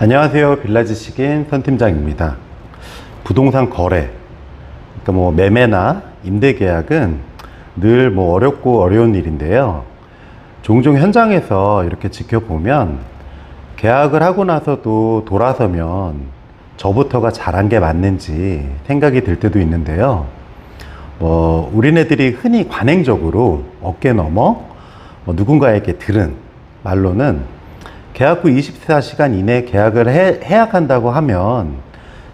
안녕하세요. 빌라지식인 선팀장입니다. 부동산 거래, 그러니까 매매나 임대 계약은 늘 어렵고 어려운 일인데요. 종종 현장에서 이렇게 지켜보면 계약을 하고 나서도 돌아서면 저부터가 잘한 게 맞는지 생각이 들 때도 있는데요. 우리네들이 흔히 관행적으로 어깨 너머 누군가에게 들은 말로는 계약 후 24시간 이내 계약을 해약한다고 하면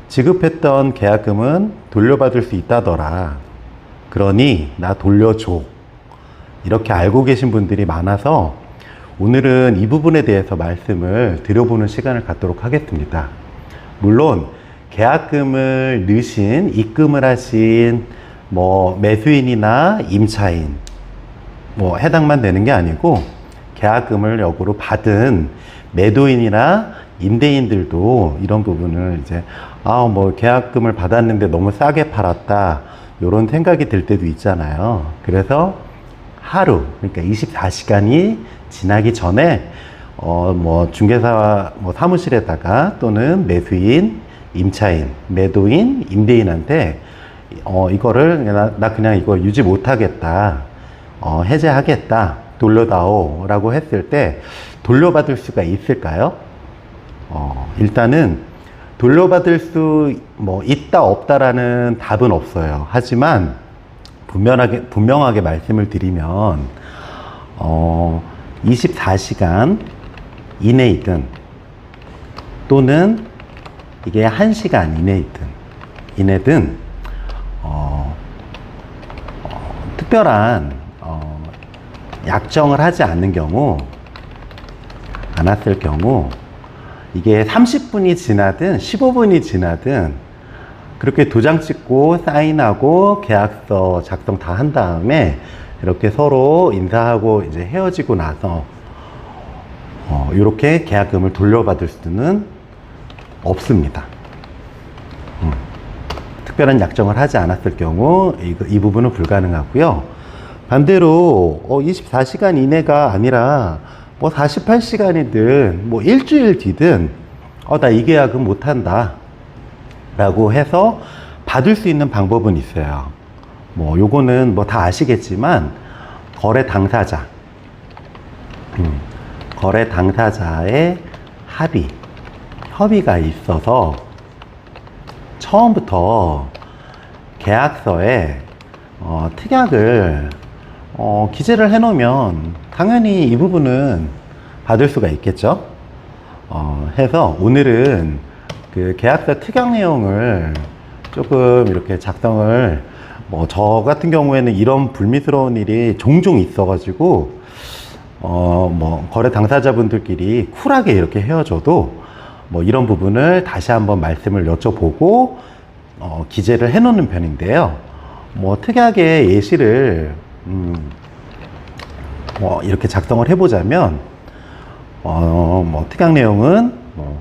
지급했던 계약금은 돌려받을 수 있다더라. 그러니 나 돌려줘. 이렇게 알고 계신 분들이 많아서 오늘은 이 부분에 대해서 말씀을 드려보는 시간을 갖도록 하겠습니다. 물론 계약금을 넣으신, 입금을 하신 매수인이나 임차인 해당만 되는 게 아니고 계약금을 역으로 받은 매도인이나 임대인들도 이런 부분을 이제 계약금을 받았는데 너무 싸게 팔았다, 이런 생각이 들 때도 있잖아요. 그래서 하루, 그러니까 24시간이 지나기 전에 중개사 사무실에다가 또는 매수인, 임차인, 매도인, 임대인한테 이거를 나 그냥 이거 유지 못하겠다, 해제하겠다, 돌려다오 라고 했을 때 돌려받을 수가 있을까요? 일단은 돌려받을 수 있다 없다라는 답은 없어요. 하지만 분명하게 말씀을 드리면 24시간 이내이든 또는 이게 1시간 이내든 특별한 약정을 하지 않았을 경우 이게 30분이 지나든 15분이 지나든 그렇게 도장 찍고 사인하고 계약서 작성 다 한 다음에 이렇게 서로 인사하고 이제 헤어지고 나서 이렇게 계약금을 돌려받을 수는 없습니다. 특별한 약정을 하지 않았을 경우 이 부분은 불가능하고요. 반대로 24시간 이내가 아니라 48시간이든 일주일 뒤든 나 이 계약은 못한다 라고 해서 받을 수 있는 방법은 있어요. 요거는 다 아시겠지만 거래 당사자의 협의가 있어서 처음부터 계약서에 특약을 기재를 해놓으면 당연히 이 부분은 받을 수가 있겠죠. 해서 오늘은 그 계약서 특약 내용을 조금 이렇게 작성을 저 같은 경우에는 이런 불미스러운 일이 종종 있어가지고 거래 당사자분들끼리 쿨하게 이렇게 헤어져도 이런 부분을 다시 한번 말씀을 여쭤보고 기재를 해놓는 편인데요. 특약의 예시를 이렇게 작성을 해보자면 특약 내용은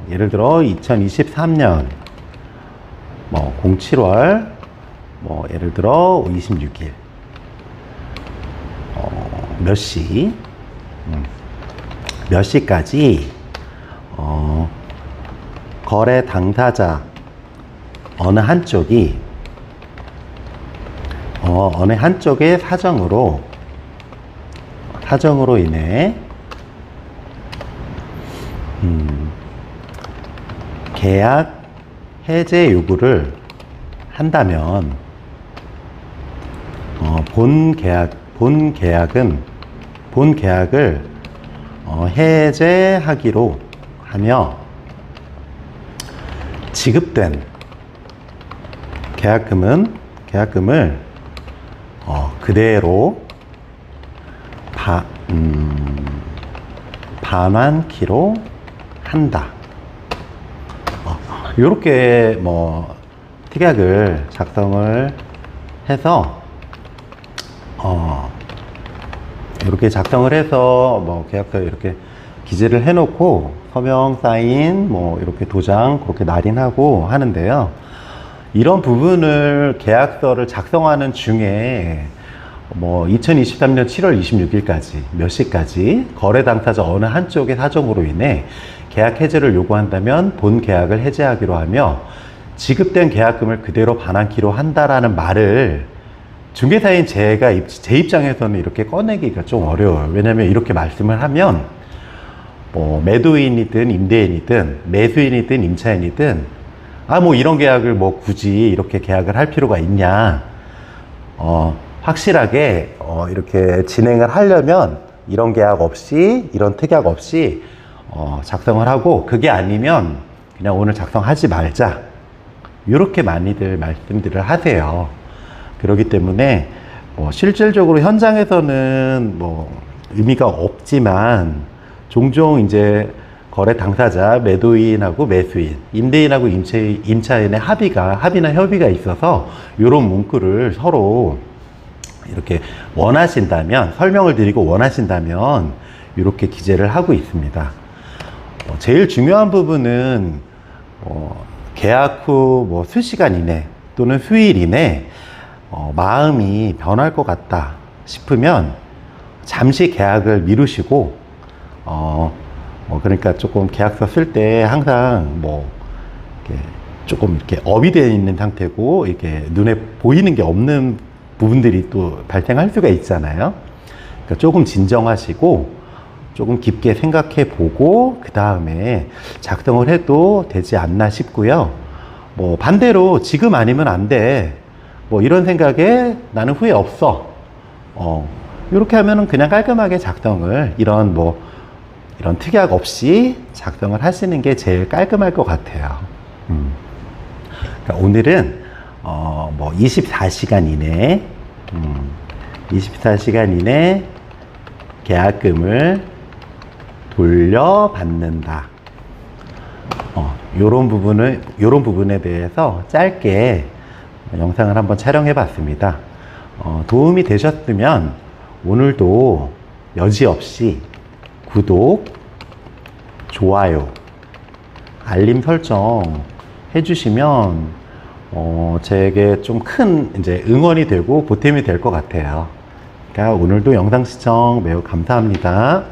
예를 들어 2023년 07월 예를 들어 26일 몇 시까지 거래 당사자 어느 한쪽의 사정으로 인해 계약 해제 요구를 한다면 본 계약을 해제하기로 하며 지급된 계약금을 그대로 반환키로 한다. 이렇게 특약을 작성을 해서 이렇게 작성을 해서 계약서 이렇게 기재를 해놓고 서명, 사인, 이렇게 도장 그렇게 날인하고 하는데요. 이런 부분을 계약서를 작성하는 중에 2023년 7월 26일까지 몇 시까지 거래 당사자 어느 한쪽의 사정으로 인해 계약 해지를 요구한다면 본 계약을 해지하기로 하며 지급된 계약금을 그대로 반환키로 한다라는 말을 중개사인 제 입장에서는 이렇게 꺼내기가 좀 어려워요. 왜냐면 이렇게 말씀을 하면 뭐 매도인이든 임대인이든 매수인이든 임차인이든 뭐 이런 계약을 뭐 굳이 이렇게 계약을 할 필요가 있냐, 확실하게 이렇게 진행을 하려면 이런 계약 없이, 이런 특약 없이 작성을 하고, 그게 아니면 그냥 오늘 작성하지 말자, 이렇게 많이들 말씀들을 하세요. 그렇기 때문에 실질적으로 현장에서는 뭐 의미가 없지만 종종 이제 거래 당사자, 매도인하고 매수인, 임대인하고 임차인의 합의나 협의가 있어서 이런 문구를 서로 이렇게 원하신다면, 설명을 드리고 원하신다면 이렇게 기재를 하고 있습니다. 제일 중요한 부분은 계약 후 뭐 수시간 이내 또는 수일 이내 마음이 변할 것 같다 싶으면 잠시 계약을 미루시고, 그러니까 조금 계약서 쓸 때 항상 이렇게 조금 이렇게 업이 되어 있는 상태고 이렇게 눈에 보이는 게 없는 부분들이 또 발생할 수가 있잖아요. 그러니까 조금 진정하시고 조금 깊게 생각해 보고 그 다음에 작성을 해도 되지 않나 싶고요. 반대로 지금 아니면 안 돼, 이런 생각에 나는 후회 없어, 이렇게 하면은 그냥 깔끔하게 작성을 이런 특약 없이 작성을 하시는 게 제일 깔끔할 것 같아요. 그러니까 오늘은 24시간 이내 24시간 이내 계약금을 돌려받는다. 요런 부분에 대해서 짧게 영상을 한번 촬영해 봤습니다. 도움이 되셨으면 오늘도 여지없이 구독, 좋아요, 알림 설정 해주시면 제게 좀 큰 이제 응원이 되고 보탬이 될 것 같아요. 그러니까 오늘도 영상 시청 매우 감사합니다.